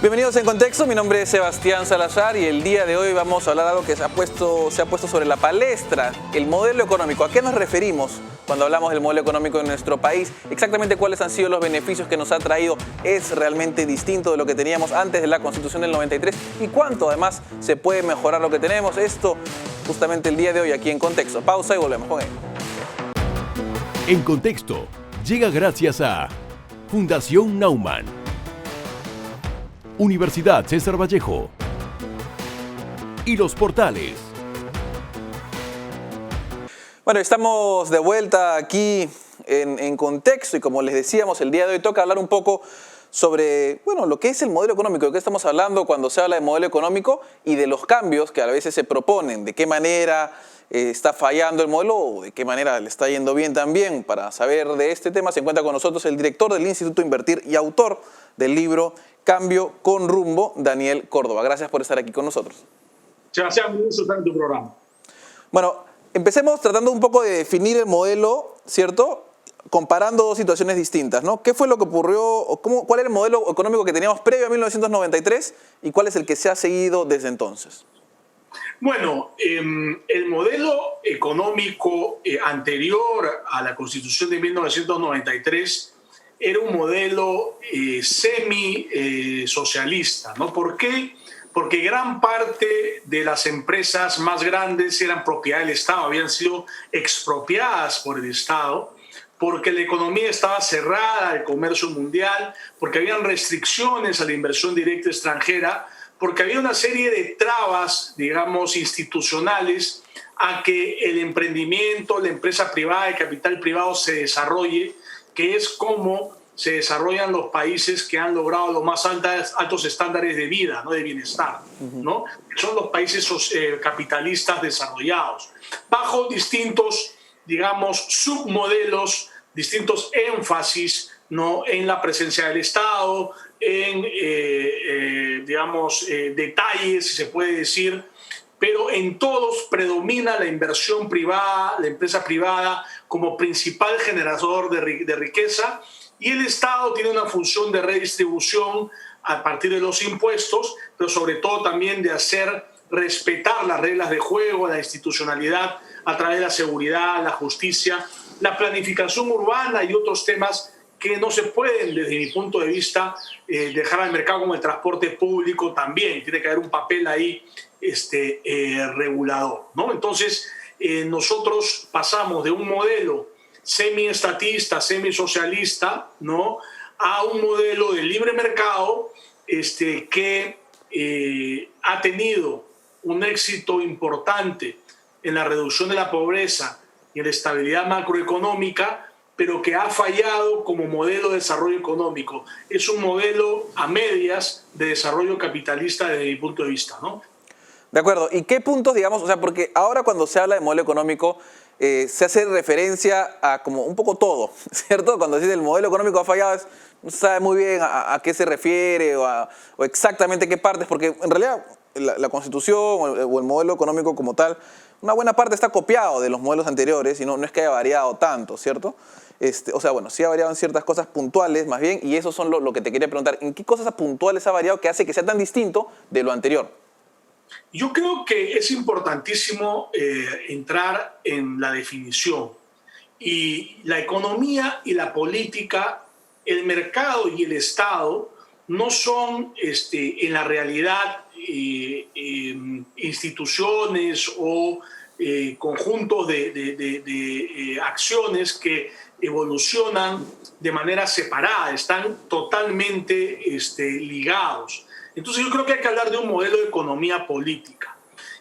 Bienvenidos en Contexto, mi nombre es Sebastián Salazar y el día de hoy vamos a hablar de algo que se ha puesto sobre la palestra, el modelo económico. ¿A qué nos referimos cuando hablamos del modelo económico en nuestro país? Exactamente cuáles han sido los beneficios que nos ha traído. ¿Es realmente distinto de lo que teníamos antes de la Constitución del 93? ¿Y cuánto además se puede mejorar lo que tenemos? Esto justamente el día de hoy aquí en Contexto. Pausa y volvemos con él. En Contexto llega gracias a Fundación Naumann, Universidad César Vallejo y Los Portales. Bueno, estamos de vuelta aquí en Contexto y como les decíamos, el día de hoy toca hablar un poco sobre, lo que es el modelo económico, de qué estamos hablando cuando se habla de modelo económico y de los cambios que a veces se proponen, de qué manera está fallando el modelo o de qué manera le está yendo bien también. Para saber de este tema se encuentra con nosotros el director del Instituto Invertir y autor del libro Cambio con Rumbo, Daniel Córdoba. Gracias por estar aquí con nosotros. Sebastián, un gusto estar en tu programa. Bueno, empecemos tratando un poco de definir el modelo, ¿cierto? Comparando dos situaciones distintas, ¿no? ¿Qué fue lo que ocurrió o cuál era el modelo económico que teníamos previo a 1993 y cuál es el que se ha seguido desde entonces? Bueno, el modelo económico anterior a la Constitución de 1993 era un modelo semi-socialista, ¿no? ¿Por qué? Porque gran parte de las empresas más grandes eran propiedad del Estado, habían sido expropiadas por el Estado, porque la economía estaba cerrada al comercio mundial, porque habían restricciones a la inversión directa extranjera, porque había una serie de trabas, digamos, institucionales a que el emprendimiento, la empresa privada, el capital privado se desarrolle, que es como se desarrollan los países que han logrado los más altos estándares de vida, ¿no? De bienestar, ¿no? Son los países capitalistas desarrollados, bajo distintos, digamos, submodelos, distintos énfasis, ¿no? En la presencia del Estado, en, detalles, si se puede decir, pero en todos predomina la inversión privada, la empresa privada como principal generador de riqueza, y el Estado tiene una función de redistribución a partir de los impuestos, pero sobre todo también de hacer respetar las reglas de juego, la institucionalidad a través de la seguridad, la justicia, la planificación urbana y otros temas que no se pueden, desde mi punto de vista, dejar al mercado, como el transporte público también. Tiene que haber un papel ahí regulador, ¿no? Entonces, nosotros pasamos de un modelo semi-estatista, semi-socialista, ¿no?, a un modelo de libre mercado que ha tenido un éxito importante en la reducción de la pobreza y en la estabilidad macroeconómica, pero que ha fallado como modelo de desarrollo económico. Es un modelo a medias de desarrollo capitalista desde mi punto de vista, ¿no? De acuerdo. ¿Y qué puntos, digamos, porque ahora cuando se habla de modelo económico se hace referencia a como un poco todo, ¿cierto? Cuando se dice el modelo económico ha fallado, no se sabe muy bien a qué se refiere o exactamente qué partes, porque en realidad la Constitución o el modelo económico como tal, una buena parte está copiado de los modelos anteriores y no es que haya variado tanto, ¿cierto? Sí ha variado en ciertas cosas puntuales más bien, y eso son lo que te quería preguntar. ¿En qué cosas puntuales ha variado que hace que sea tan distinto de lo anterior? Yo creo que es importantísimo entrar en la definición. Y la economía y la política, el mercado y el Estado no son en la realidad instituciones o conjuntos de acciones que evolucionan de manera separada, están totalmente ligados. Entonces yo creo que hay que hablar de un modelo de economía política.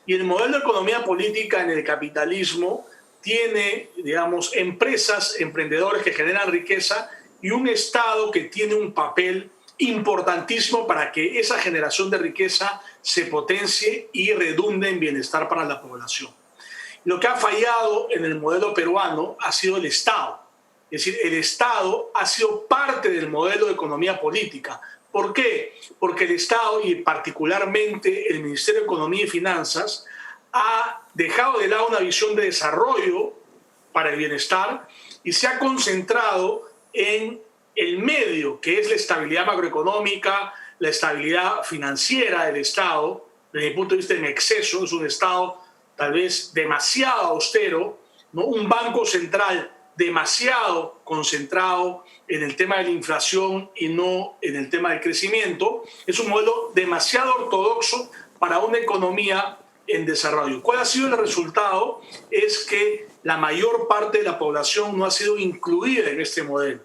Y el modelo de economía política en el capitalismo tiene, digamos, empresas, emprendedores que generan riqueza y un Estado que tiene un papel importantísimo para que esa generación de riqueza se potencie y redunde en bienestar para la población. Lo que ha fallado en el modelo peruano ha sido el Estado. Es decir, el Estado ha sido parte del modelo de economía política. ¿Por qué? Porque el Estado, y particularmente el Ministerio de Economía y Finanzas, ha dejado de lado una visión de desarrollo para el bienestar y se ha concentrado en el medio, que es la estabilidad macroeconómica, la estabilidad financiera del Estado, desde mi punto de vista en exceso, es un Estado tal vez demasiado austero, ¿no? Un banco central demasiado concentrado en el tema de la inflación y no en el tema del crecimiento. Es un modelo demasiado ortodoxo para una economía en desarrollo. ¿Cuál ha sido el resultado? Es que la mayor parte de la población no ha sido incluida en este modelo.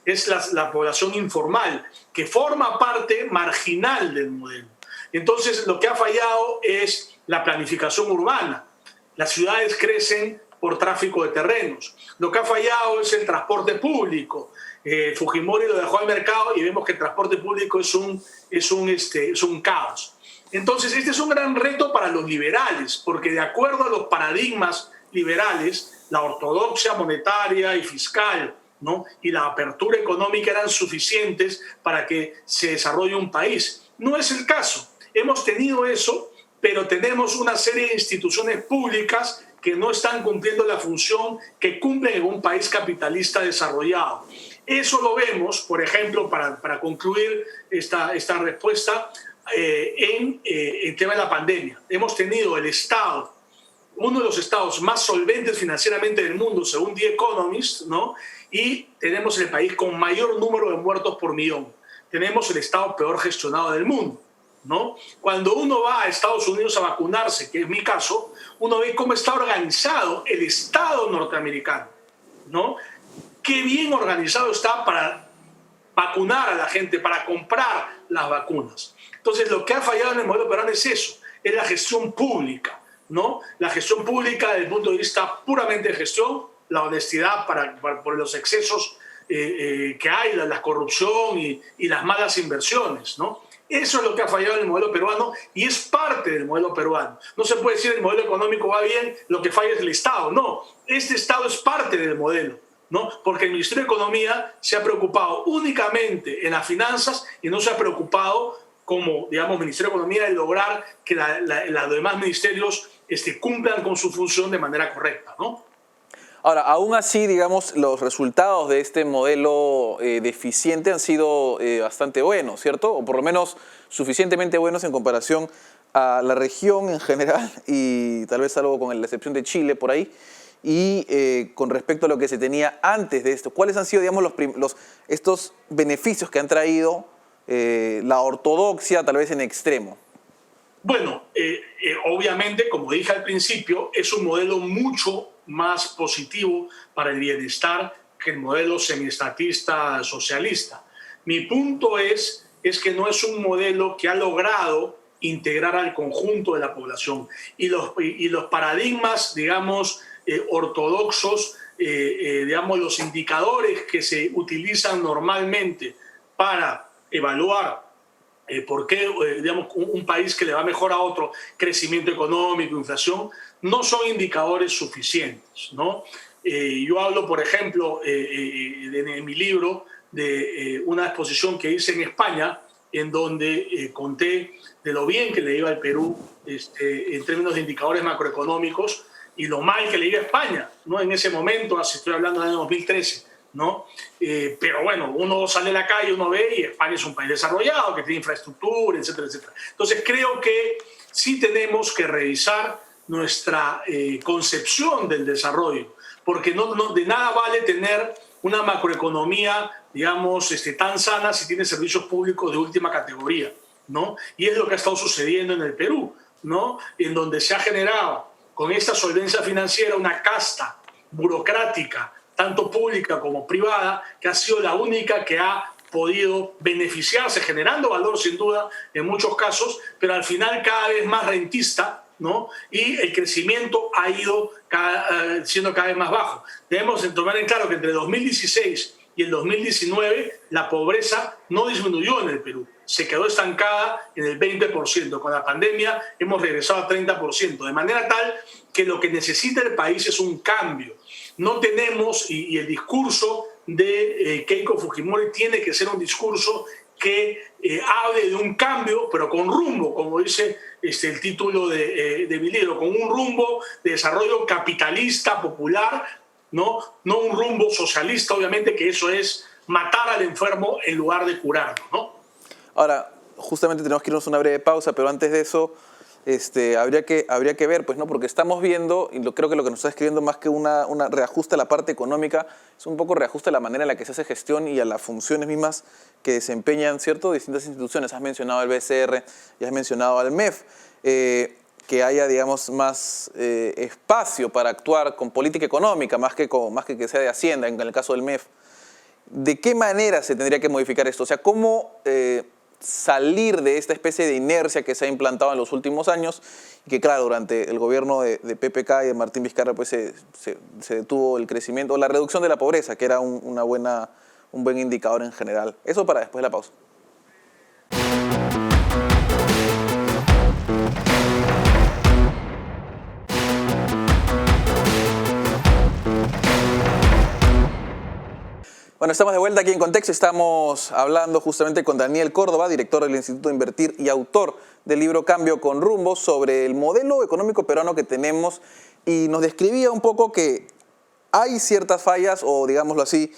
Es la población informal, que forma parte marginal del modelo. Entonces, lo que ha fallado es la planificación urbana. Las ciudades crecen por tráfico de terrenos. Lo que ha fallado es el transporte público. Fujimori lo dejó al mercado y vemos que el transporte público es un caos. Entonces, este es un gran reto para los liberales, porque de acuerdo a los paradigmas liberales, la ortodoxia monetaria y fiscal, ¿no? Y la apertura económica eran suficientes para que se desarrolle un país. No es el caso. Hemos tenido eso, pero tenemos una serie de instituciones públicas que no están cumpliendo la función que cumplen en un país capitalista desarrollado. Eso lo vemos, por ejemplo, para concluir esta respuesta, en el tema de la pandemia. Hemos tenido el Estado, uno de los estados más solventes financieramente del mundo, según The Economist, ¿no? Y tenemos el país con mayor número de muertos por millón. Tenemos el estado peor gestionado del mundo, ¿no? Cuando uno va a Estados Unidos a vacunarse, que es mi caso, uno ve cómo está organizado el Estado norteamericano, ¿no? Qué bien organizado está para vacunar a la gente, para comprar las vacunas. Entonces, lo que ha fallado en el modelo peruano es eso, es la gestión pública, ¿no? La gestión pública desde el punto de vista puramente de gestión, la honestidad por los excesos que hay, la corrupción y las malas inversiones, ¿no? Eso es lo que ha fallado en el modelo peruano y es parte del modelo peruano. No se puede decir el modelo económico va bien, lo que falla es el Estado. No, este Estado es parte del modelo, ¿no? Porque el Ministerio de Economía se ha preocupado únicamente en las finanzas y no se ha preocupado como, digamos, Ministerio de Economía de lograr que los demás ministerios cumplan con su función de manera correcta, ¿no? Ahora, aún así, digamos, los resultados de este modelo deficiente han sido bastante buenos, ¿cierto? O por lo menos suficientemente buenos en comparación a la región en general y tal vez algo con la excepción de Chile por ahí. Y con respecto a lo que se tenía antes de esto, ¿cuáles han sido, digamos, estos beneficios que han traído la ortodoxia tal vez en extremo? Bueno, obviamente, como dije al principio, es un modelo mucho más positivo para el bienestar que el modelo semiestatista socialista. Mi punto es que no es un modelo que ha logrado integrar al conjunto de la población. Y los paradigmas, digamos, ortodoxos, digamos, los indicadores que se utilizan normalmente para evaluar por qué, digamos, un país que le va mejor a otro, crecimiento económico, inflación, no son indicadores suficientes, ¿no? Yo hablo, por ejemplo, en mi libro de una exposición que hice en España, en donde conté de lo bien que le iba al Perú en términos de indicadores macroeconómicos y lo mal que le iba a España, ¿no? En ese momento, así estoy hablando del año 2013, ¿no? Pero bueno, uno sale a la calle, uno ve y España es un país desarrollado, que tiene infraestructura, etcétera, etcétera. Entonces creo que sí tenemos que revisar nuestra concepción del desarrollo, porque de nada vale tener una macroeconomía, digamos, tan sana si tiene servicios públicos de última categoría, ¿no? Y es lo que ha estado sucediendo en el Perú, ¿no? En donde se ha generado con esta solvencia financiera una casta burocrática, tanto pública como privada, que ha sido la única que ha podido beneficiarse, generando valor sin duda en muchos casos, pero al final cada vez más rentista, ¿no? Y el crecimiento ha ido siendo cada vez más bajo. Debemos tomar en claro que entre 2016 y el 2019 la pobreza no disminuyó en el Perú, se quedó estancada en el 20%. Con la pandemia hemos regresado al 30%, de manera tal que lo que necesita el país es un cambio. No tenemos, y el discurso de Keiko Fujimori tiene que ser un discurso que hable de un cambio, pero con rumbo, como dice el título de mi libro, con un rumbo de desarrollo capitalista, popular, no un rumbo socialista, obviamente, que eso es matar al enfermo en lugar de curarlo, ¿no? Ahora, justamente tenemos que irnos a una breve pausa, pero antes de eso habría que ver, pues, ¿no? Porque estamos viendo, y creo que lo que nos está escribiendo más que una reajuste a la parte económica, es un poco reajuste a la manera en la que se hace gestión y a las funciones mismas que desempeñan, ¿cierto?, distintas instituciones. Has mencionado al BCR y has mencionado al MEF. Que haya, digamos, más espacio para actuar con política económica, más que sea de Hacienda, en el caso del MEF. ¿De qué manera se tendría que modificar esto? O sea, ¿cómo salir de esta especie de inercia que se ha implantado en los últimos años y que, claro, durante el gobierno de PPK y de Martín Vizcarra pues se detuvo el crecimiento o la reducción de la pobreza, que era un buen indicador en general? Eso para después de la pausa. Bueno, estamos de vuelta aquí en Contexto. Estamos hablando justamente con Daniel Córdoba, director del Instituto de Invertir y autor del libro Cambio con Rumbo, sobre el modelo económico peruano que tenemos, y nos describía un poco que hay ciertas fallas, o digámoslo así,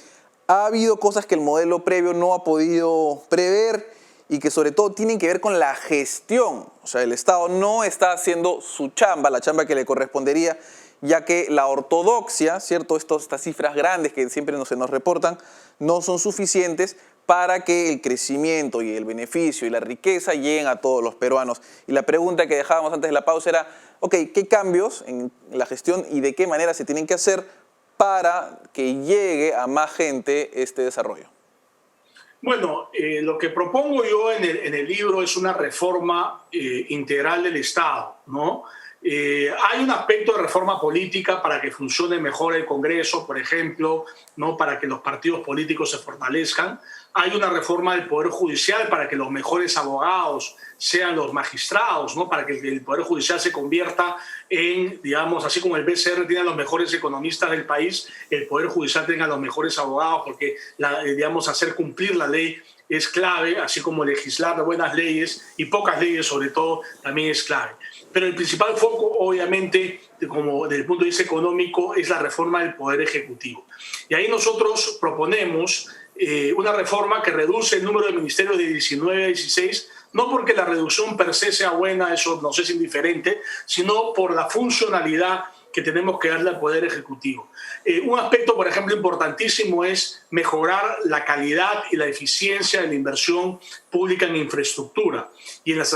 ha habido cosas que el modelo previo no ha podido prever y que sobre todo tienen que ver con la gestión. O sea, el Estado no está haciendo su chamba, la chamba que le correspondería, ya que la ortodoxia, ¿cierto?, estas cifras grandes que siempre se nos reportan, no son suficientes para que el crecimiento y el beneficio y la riqueza lleguen a todos los peruanos. Y la pregunta que dejábamos antes de la pausa era, ok, ¿qué cambios en la gestión y de qué manera se tienen que hacer para que llegue a más gente este desarrollo? Bueno, lo que propongo yo en el libro es una reforma integral del Estado, ¿no? Hay un aspecto de reforma política para que funcione mejor el Congreso, por ejemplo, ¿no?, para que los partidos políticos se fortalezcan. Hay una reforma del Poder Judicial para que los mejores abogados sean los magistrados, ¿no?, para que el Poder Judicial se convierta en, digamos, así como el BCR tiene a los mejores economistas del país, el Poder Judicial tenga a los mejores abogados, porque, digamos, hacer cumplir la ley es clave, así como legislar buenas leyes, y pocas leyes sobre todo, también es clave. Pero el principal foco, obviamente, como desde el punto de vista económico, es la reforma del Poder Ejecutivo. Y ahí nosotros proponemos una reforma que reduce el número de ministerios de 19 a 16, no porque la reducción per se sea buena, eso nos es indiferente, sino por la funcionalidad que tenemos que darle al Poder Ejecutivo. Un aspecto, por ejemplo, importantísimo es mejorar la calidad y la eficiencia de la inversión pública en infraestructura y en las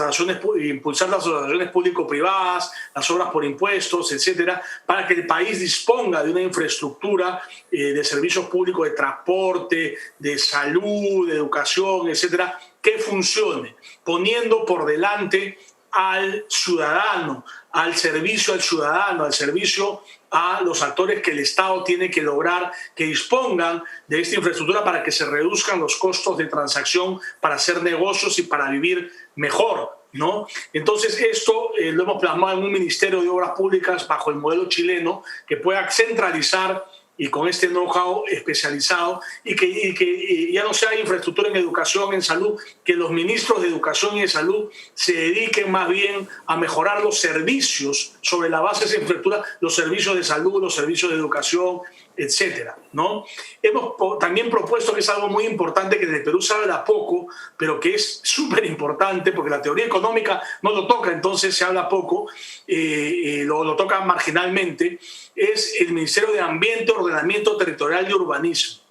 impulsar las asociaciones público-privadas, las obras por impuestos, etcétera, para que el país disponga de una infraestructura de servicios públicos, de transporte, de salud, de educación, etcétera, que funcione, poniendo por delante al ciudadano, al servicio al ciudadano, al servicio a los actores que el Estado tiene que lograr que dispongan de esta infraestructura para que se reduzcan los costos de transacción, para hacer negocios y para vivir mejor, ¿no? Entonces esto lo hemos plasmado en un Ministerio de Obras Públicas bajo el modelo chileno que pueda centralizar y con este know-how especializado y que ya no sea infraestructura en educación, en salud, que los ministros de educación y de salud se dediquen más bien a mejorar los servicios sobre la base de esa infraestructura, los servicios de salud, los servicios de educación, etcétera, ¿no? Hemos también propuesto, que es algo muy importante, que desde Perú se habla poco, pero que es súper importante porque la teoría económica no lo toca, entonces se habla poco, lo toca marginalmente, es el Ministerio de Ambiente, Ordenamiento Territorial y Urbanismo.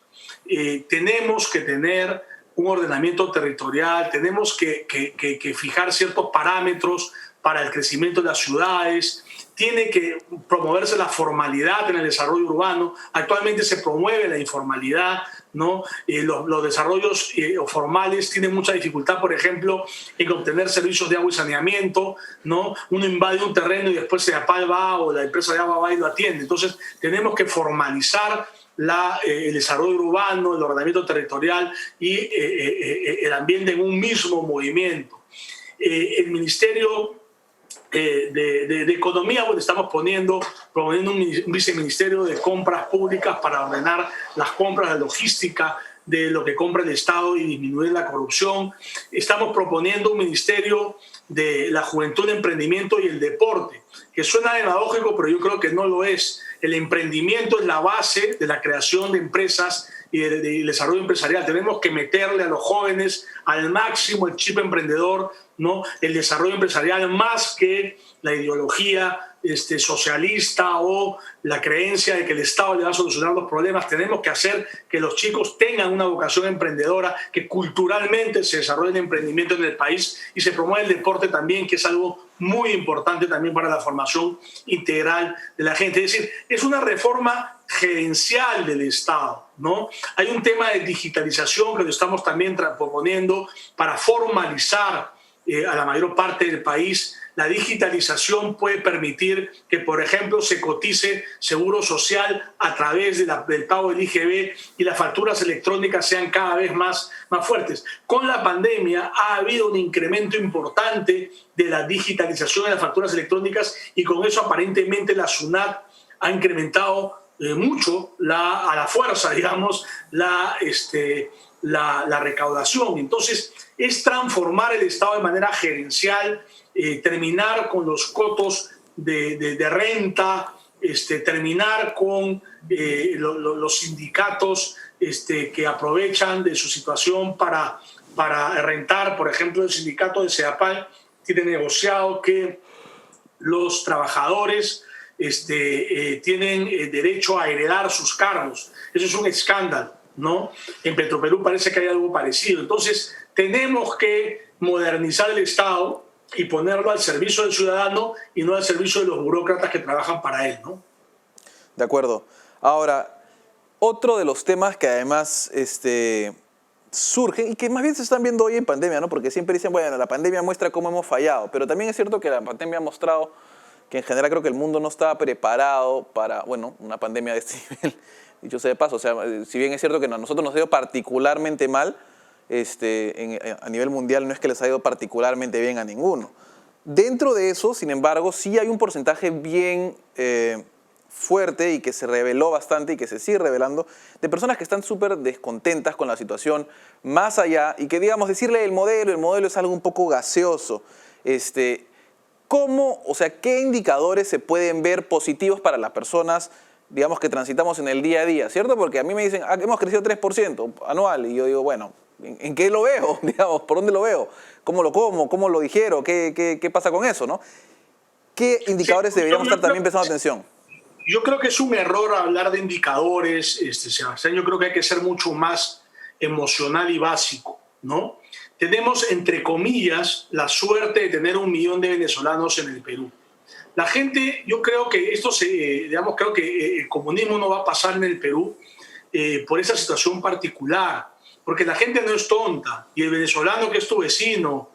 Tenemos que tener un ordenamiento territorial, tenemos que fijar ciertos parámetros para el crecimiento de las ciudades, tiene que promoverse la formalidad en el desarrollo urbano. Actualmente se promueve la informalidad, ¿no? Los desarrollos formales tienen mucha dificultad, por ejemplo, en obtener servicios de agua y saneamiento, ¿no? Uno invade un terreno y después SEAPAL va o la empresa de agua va y lo atiende. Entonces tenemos que formalizar el desarrollo urbano, el ordenamiento territorial y el ambiente en un mismo movimiento. El Ministerio de Economía, bueno, estamos proponiendo un viceministerio de compras públicas para ordenar las compras, la logística de lo que compra el Estado y disminuir la corrupción. Estamos proponiendo un ministerio de la juventud, el emprendimiento y el deporte, que suena demagógico, pero yo creo que no lo es. El emprendimiento es la base de la creación de empresas y del desarrollo empresarial. Tenemos que meterle a los jóvenes al máximo el chip emprendedor, ¿no? El desarrollo empresarial, más que la ideología socialista o la creencia de que el Estado le va a solucionar los problemas. Tenemos que hacer que los chicos tengan una vocación emprendedora, que culturalmente se desarrolle el emprendimiento en el país y se promueva el deporte también, que es algo muy importante también para la formación integral de la gente. Es decir, es una reforma gerencial del Estado, ¿no? Hay un tema de digitalización que lo estamos también proponiendo para formalizar a la mayor parte del país. La digitalización puede permitir que, por ejemplo, se cotice seguro social a través del pago del IGB y las facturas electrónicas sean cada vez más fuertes. Con la pandemia ha habido un incremento importante de la digitalización de las facturas electrónicas y con eso aparentemente la SUNAT ha incrementado mucho a la fuerza, digamos, la recaudación. Entonces, es transformar el Estado de manera gerencial, terminar con los cotos de renta, terminar con los sindicatos que aprovechan de su situación para rentar. Por ejemplo, el sindicato de CEDAPAL tiene negociado que los trabajadores tienen derecho a heredar sus cargos. Eso es un escándalo, ¿no? En Petroperú parece que hay algo parecido. Entonces, tenemos que modernizar el Estado y ponerlo al servicio del ciudadano y no al servicio de los burócratas que trabajan para él, ¿no? De acuerdo. Ahora, otro de los temas que además surgen y que más bien se están viendo hoy en pandemia, ¿no? Porque siempre dicen, bueno, la pandemia muestra cómo hemos fallado, pero también es cierto que la pandemia ha mostrado que en general creo que el mundo no estaba preparado para, bueno, una pandemia de este nivel, dicho sea de paso. O sea, si bien es cierto que a nosotros nos ha ido particularmente mal, a nivel mundial no es que les ha ido particularmente bien a ninguno. Dentro de eso, sin embargo, sí hay un porcentaje bien fuerte y que se reveló bastante y que se sigue revelando de personas que están súper descontentas con la situación, más allá, y que digamos decirle el modelo es algo un poco gaseoso. ¿Cómo, o sea, qué indicadores se pueden ver positivos para las personas, digamos, que transitamos en el día a día, ¿cierto? Porque a mí me dicen, hemos crecido 3% anual, y yo digo, bueno, ¿en qué lo veo? Digamos, ¿por dónde lo veo? ¿Cómo lo como? ¿Cómo lo digiero? ¿Qué pasa con eso, no? ¿Qué indicadores deberíamos estar también prestando atención? Yo creo que es un error hablar de indicadores, Sebastián. Yo creo que hay que ser mucho más emocional y básico, ¿no? Tenemos, entre comillas, la suerte de tener 1 millón de venezolanos en el Perú. La gente, yo creo que creo que el comunismo no va a pasar en el Perú por esa situación particular, porque la gente no es tonta y el venezolano que es tu vecino,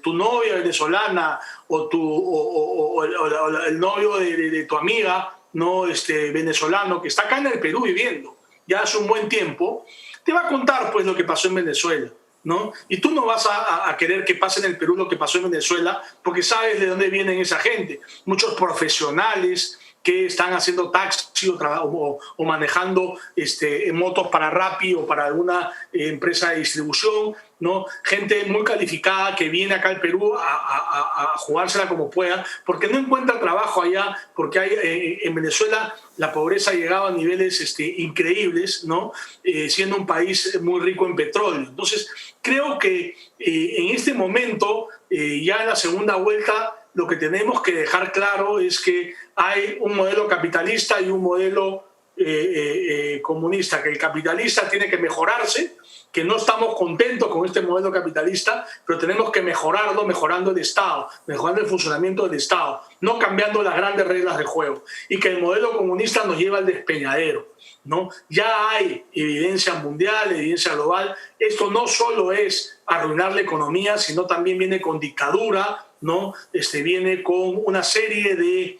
tu novia venezolana o el novio de tu amiga, no venezolano que está acá en el Perú viviendo ya hace un buen tiempo, te va a contar pues lo que pasó en Venezuela, ¿no? Y tú no vas a querer que pase en el Perú lo que pasó en Venezuela porque sabes de dónde vienen esa gente. Muchos profesionales que están haciendo taxi o manejando motos para Rappi o para alguna empresa de distribución, ¿no? Gente muy calificada que viene acá al Perú a jugársela como pueda porque no encuentra trabajo allá, porque en Venezuela la pobreza ha llegado a niveles increíbles, ¿no? Siendo un país muy rico en petróleo. Entonces, creo que en este momento, ya en la segunda vuelta, lo que tenemos que dejar claro es que hay un modelo capitalista y un modelo comunista, que el capitalista tiene que mejorarse, que no estamos contentos con este modelo capitalista, pero tenemos que mejorarlo mejorando el Estado, mejorando el funcionamiento del Estado, no cambiando las grandes reglas de juego, y que el modelo comunista nos lleva al despeñadero, ¿no? Ya hay evidencia mundial, evidencia global. Esto no solo es arruinar la economía, sino también viene con dictadura, ¿no? Viene con una serie de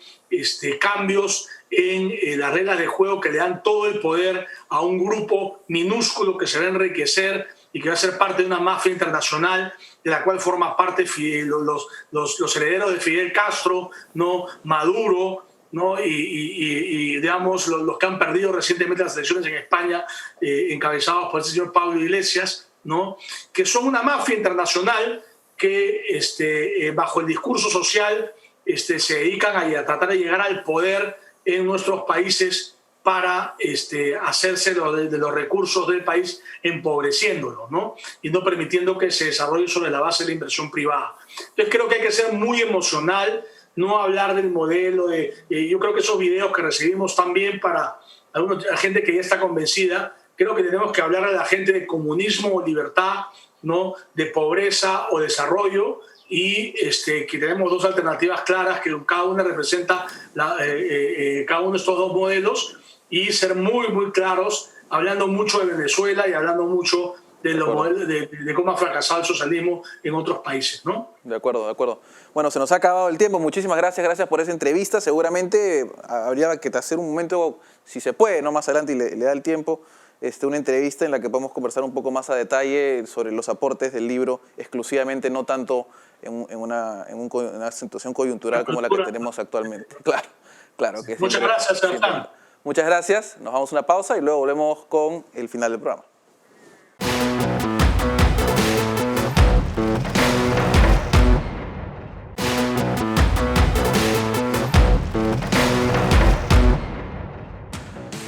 cambios en las reglas de juego que le dan todo el poder a un grupo minúsculo que se va a enriquecer y que va a ser parte de una mafia internacional de la cual forma parte los herederos de Fidel Castro, ¿no? Maduro, ¿no? Y digamos los que han perdido recientemente las elecciones en España, encabezados por el señor Pablo Iglesias, ¿no? Que son una mafia internacional que bajo el discurso social se dedican a tratar de llegar al poder en nuestros países para hacerse de los recursos del país, empobreciéndolos, ¿no? Y no permitiendo que se desarrolle sobre la base de la inversión privada. Entonces creo que hay que ser muy emocional, no hablar del modelo. Yo creo que esos videos que recibimos también para la gente que ya está convencida, creo que tenemos que hablar a la gente de comunismo o libertad, ¿no? De pobreza o desarrollo, y que tenemos dos alternativas claras, que cada una representa cada uno de estos dos modelos, y ser muy, muy claros, hablando mucho de Venezuela y hablando mucho de los modelos, de cómo ha fracasado el socialismo en otros países, ¿no? De acuerdo, de acuerdo. Bueno, se nos ha acabado el tiempo. Muchísimas gracias por esa entrevista. Seguramente habría que hacer un momento, si se puede, ¿no? Más adelante y le da el tiempo, una entrevista en la que podemos conversar un poco más a detalle sobre los aportes del libro, exclusivamente, no tanto en una situación coyuntural como la que tenemos actualmente. Claro que sí. Muchas gracias, Sebastián. Muchas gracias. Nos vamos a una pausa y luego volvemos con el final del programa.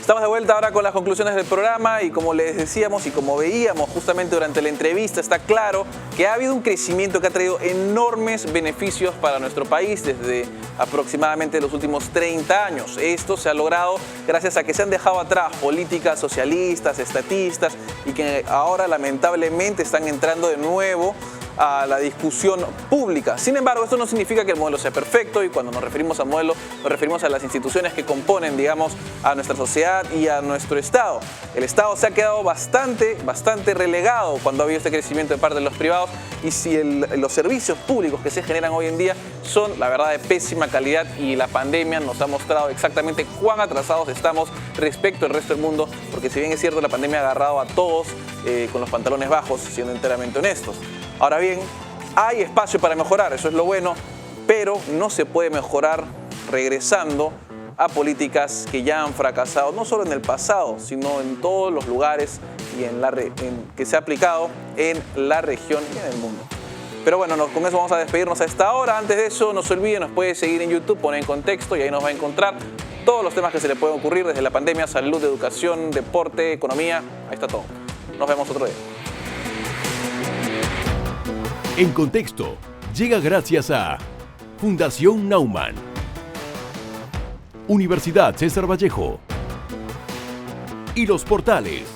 Estamos de vuelta ahora con las conclusiones del programa, y como les decíamos y como veíamos justamente durante la entrevista, está claro que ha habido un crecimiento que ha traído enormes beneficios para nuestro país desde aproximadamente los últimos 30 años. Esto se ha logrado gracias a que se han dejado atrás políticas socialistas, estatistas, y que ahora lamentablemente están entrando de nuevo a la discusión pública. Sin embargo, esto no significa que el modelo sea perfecto, y cuando nos referimos a modelo, nos referimos a las instituciones que componen, digamos, a nuestra sociedad y a nuestro Estado. El Estado se ha quedado bastante relegado cuando ha habido este crecimiento de parte de los privados, y si los servicios públicos que se generan hoy en día son, la verdad, de pésima calidad, y la pandemia nos ha mostrado exactamente cuán atrasados estamos respecto al resto del mundo, porque si bien es cierto, la pandemia ha agarrado a todos con los pantalones bajos, siendo enteramente honestos. Ahora bien, hay espacio para mejorar, eso es lo bueno, pero no se puede mejorar regresando a políticas que ya han fracasado, no solo en el pasado, sino en todos los lugares y que se ha aplicado en la región y en el mundo. Pero bueno, con eso vamos a despedirnos a esta hora. Antes de eso, no se olviden, nos puede seguir en YouTube, poner en contexto, y ahí nos va a encontrar todos los temas que se le pueden ocurrir, desde la pandemia, salud, educación, deporte, economía, ahí está todo. Nos vemos otro día. En Contexto llega gracias a Fundación Naumann, Universidad César Vallejo y Los Portales.